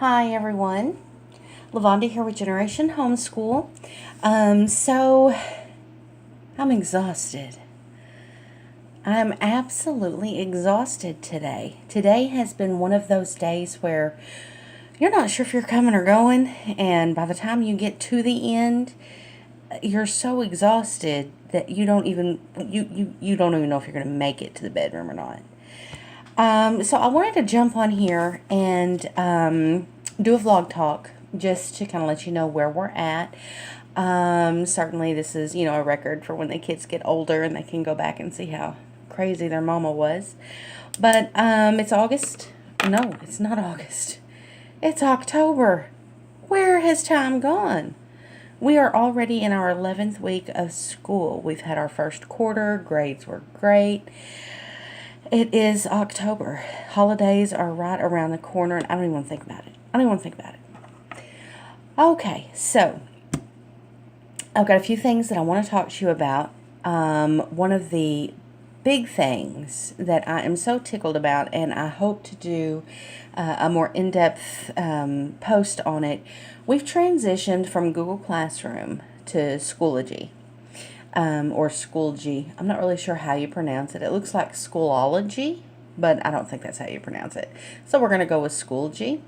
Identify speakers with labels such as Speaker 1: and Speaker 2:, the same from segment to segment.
Speaker 1: Hi everyone, Lavonda here with Generation Homeschool. So I'm exhausted. I'm absolutely exhausted today. Today has been one of those days where you're not sure if you're coming or going, and by the time you get to the end, you're so exhausted that you don't even know if you're going to make it to the bedroom or not. So I wanted to jump on here and do a vlog talk just to kind of let you know where we're at. Certainly this is, a record for when the kids get older and they can go back and see how crazy their mama was. But it's August. No, it's not August. It's October. Where has time gone? We are already in our 11th week of school. We've had our first quarter. Grades were great. It is October. Holidays are right around the corner, and I don't even want to think about it. Okay, so I've got a few things that I want to talk to you about. One of the big things that I am so tickled about, and I hope to do a more in-depth post on it. We've transitioned from Google Classroom to Schoology. Or Schoology. I'm not really sure how you pronounce it. It looks like Schoolology, but I don't think that's how you pronounce it. So we're going to go with Schoology.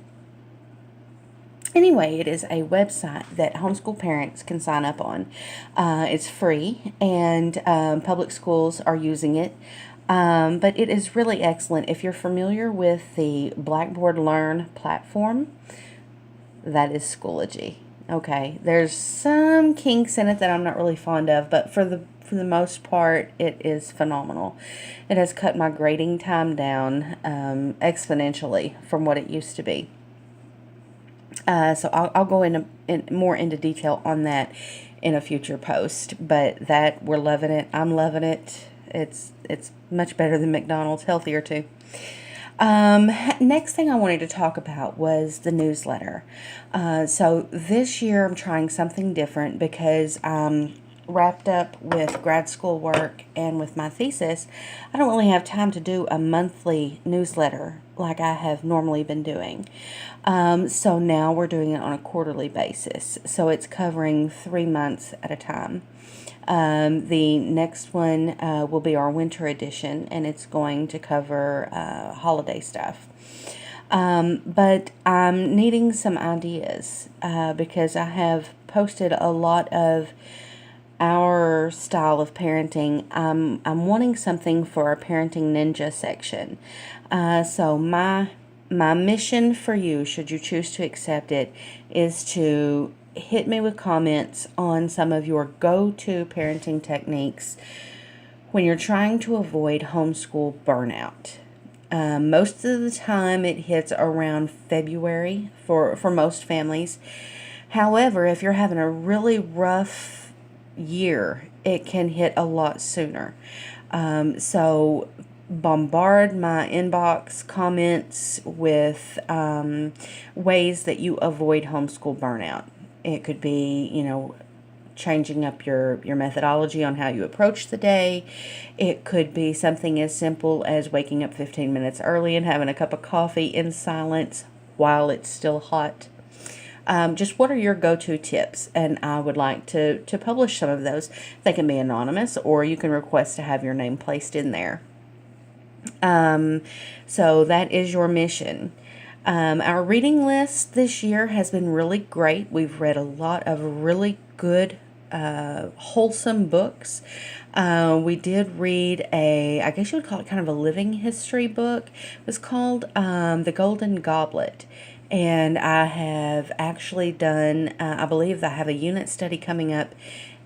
Speaker 1: Anyway, it is a website that homeschool parents can sign up on. It's free, and public schools are using it. But it is really excellent. If you're familiar with the Blackboard Learn platform, that is Schoology. Okay, there's some kinks in it that I'm not really fond of, but for the most part, it is phenomenal. It has cut my grading time down exponentially from what it used to be. So I'll go more into detail on that in a future post. But that we're loving it. I'm loving it. It's much better than McDonald's, healthier too. Next thing I wanted to talk about was the newsletter. So this year I'm trying something different because I'm wrapped up with grad school work and with my thesis. I don't really have time to do a monthly newsletter like I have normally been doing. So now we're doing it on a quarterly basis. So it's covering 3 months at a time. The next one will be our winter edition, and it's going to cover holiday stuff. But I'm needing some ideas because I have posted a lot of our style of parenting. I'm wanting something for our Parenting Ninja section. So my mission for you, should you choose to accept it, is to hit me with comments on some of your go-to parenting techniques when you're trying to avoid homeschool burnout. Most of the time it hits around February for most families. However, if you're having a really rough year, it can hit a lot sooner. So bombard my inbox comments with ways that you avoid homeschool burnout. It could be, changing up your methodology on how you approach the day. It could be something as simple as waking up 15 minutes early and having a cup of coffee in silence while it's still hot. Just what are your go-to tips? And I would like to publish some of those. They can be anonymous, or you can request to have your name placed in there. So that is your mission. Our reading list this year has been really great. We've read a lot of really good, wholesome books. We did read I guess you would call it kind of a living history book. It was called The Golden Goblet. And I have actually done, I believe I have a unit study coming up,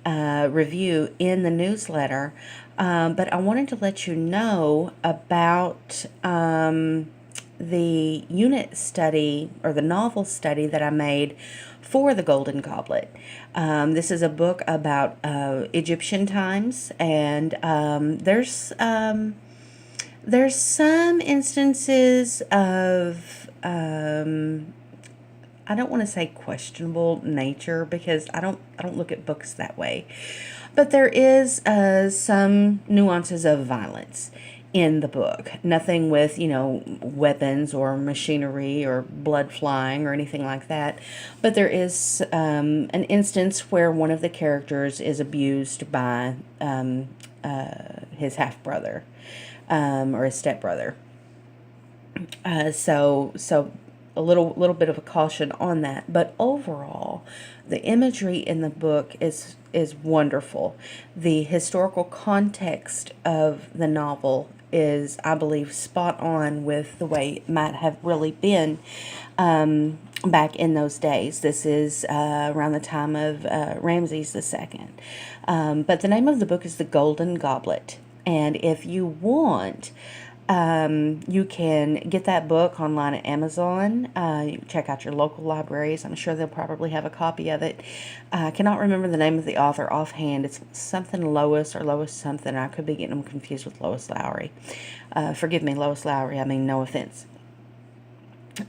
Speaker 1: review in the newsletter. But I wanted to let you know about the unit study or the novel study that I made for The Golden Goblet. This is a book about Egyptian times, and there's some instances of I don't want to say questionable nature because I don't look at books that way. But there is some nuances of violence in the book. Nothing with, weapons or machinery or blood flying or anything like that. But there is an instance where one of the characters is abused by his half brother or his stepbrother. So a little bit of a caution on that. But overall, the imagery in the book is wonderful. The historical context of the novel is, I believe, spot on with the way it might have really been back in those days. This is around the time of Ramses II. But the name of the book is The Golden Goblet. And if you want, you can get that book online at Amazon. You can check out your local libraries. I'm sure they'll probably have a copy of it. I cannot remember the name of the author offhand. It's something Lois or Lois something. I could be getting them confused with Lois Lowry. Forgive me, Lois Lowry. I mean, no offense.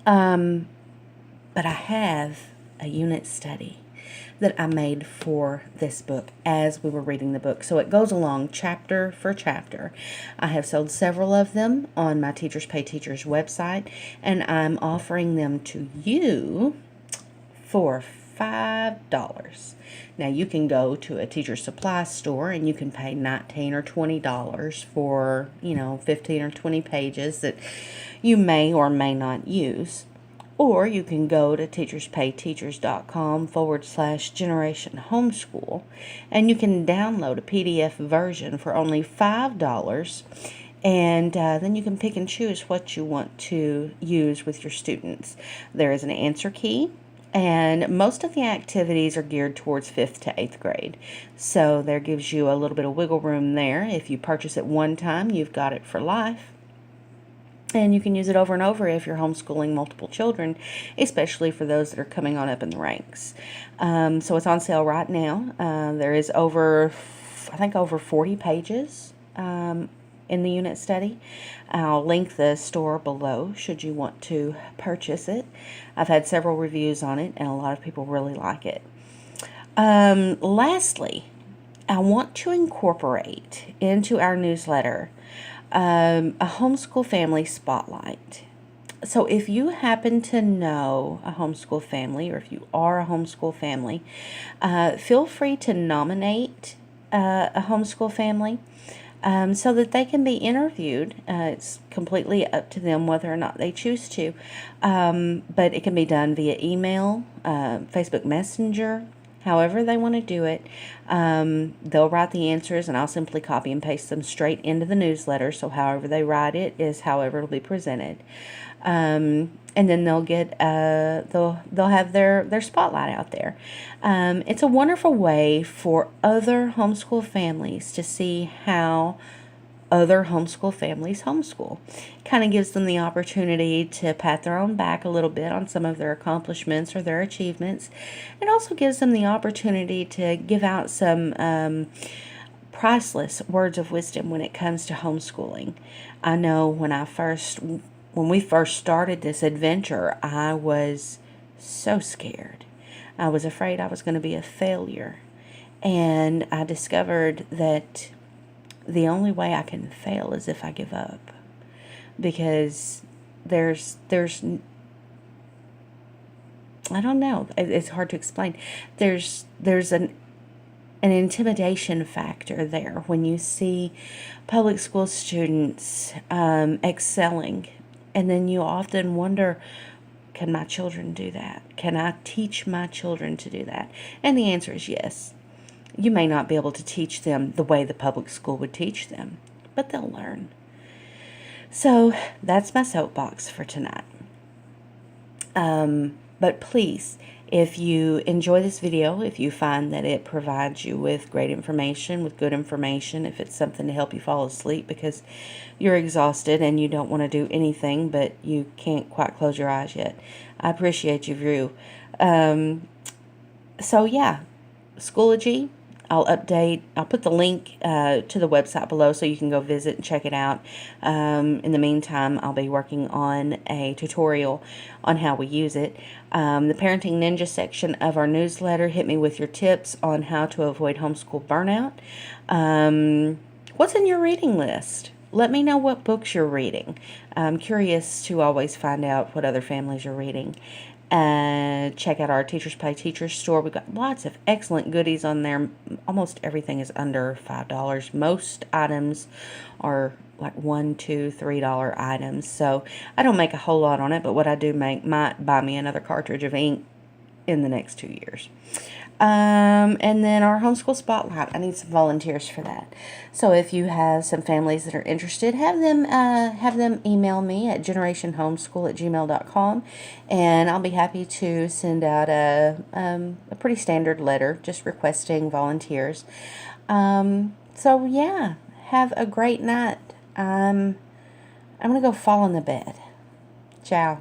Speaker 1: But I have a unit study that I made for this book as we were reading the book. So it goes along chapter for chapter. I have sold several of them on my Teachers Pay Teachers website, and I'm offering them to you for $5. Now you can go to a teacher supply store and you can pay $19 or $20 for, 15 or 20 pages that you may or may not use. Or you can go to teacherspayteachers.com/generation homeschool and you can download a PDF version for only $5. And then you can pick and choose what you want to use with your students. There is an answer key, and most of the activities are geared towards 5th to 8th grade. So there gives you a little bit of wiggle room there. If you purchase it one time, you've got it for life. And you can use it over and over if you're homeschooling multiple children, especially for those that are coming on up in the ranks. So it's on sale right now. There is over 40 pages in the unit study. I'll link the store below should you want to purchase it. I've had several reviews on it, and a lot of people really like it. Lastly, I want to incorporate into our newsletter a homeschool family spotlight. So if you happen to know a homeschool family, or if you are a homeschool family, feel free to nominate a homeschool family so that they can be interviewed. It's completely up to them whether or not they choose to, but it can be done via email, Facebook Messenger, however they want to do it. They'll write the answers, and I'll simply copy and paste them straight into the newsletter. So however they write it is however it'll be presented. And then they'll get they'll have their spotlight out there. It's a wonderful way for other homeschool families to see how other homeschool families homeschool. Kind of gives them the opportunity to pat their own back a little bit on some of their accomplishments or their achievements. It also gives them the opportunity to give out some priceless words of wisdom when it comes to homeschooling. I know when we first started this adventure, I was so scared. I was afraid I was going to be a failure. And I discovered that the only way I can fail is if I give up. Because there's I don't know, it's hard to explain. There's an intimidation factor there when you see public school students excelling, and then you often wonder, can my children do that? Can I teach my children to do that? And the answer is yes. You may not be able to teach them the way the public school would teach them, but they'll learn. So that's my soapbox for tonight. But please, if you enjoy this video, if you find that it provides you with great information, with good information, if it's something to help you fall asleep because you're exhausted and you don't want to do anything, but you can't quite close your eyes yet, I appreciate your view. So yeah, Schoology. I'll put the link to the website below so you can go visit and check it out. In the meantime, I'll be working on a tutorial on how we use it. The Parenting Ninja section of our newsletter, hit me with your tips on how to avoid homeschool burnout. What's in your reading list? let me know what books you're reading. I'm curious to always find out what other families are reading. Check out our Teachers Pay Teachers store. We've got lots of excellent goodies on there. Almost everything is under $5. Most items are like $1, $2, $3 items. So I don't make a whole lot on it, but what I do make might buy me another cartridge of ink in the next 2 years. And then our homeschool spotlight. I need some volunteers for that. So if you have some families that are interested, have them email me at generationhomeschool@gmail.com, and I'll be happy to send out a pretty standard letter just requesting volunteers. So yeah, have a great night. I'm gonna go fall in the bed. Ciao.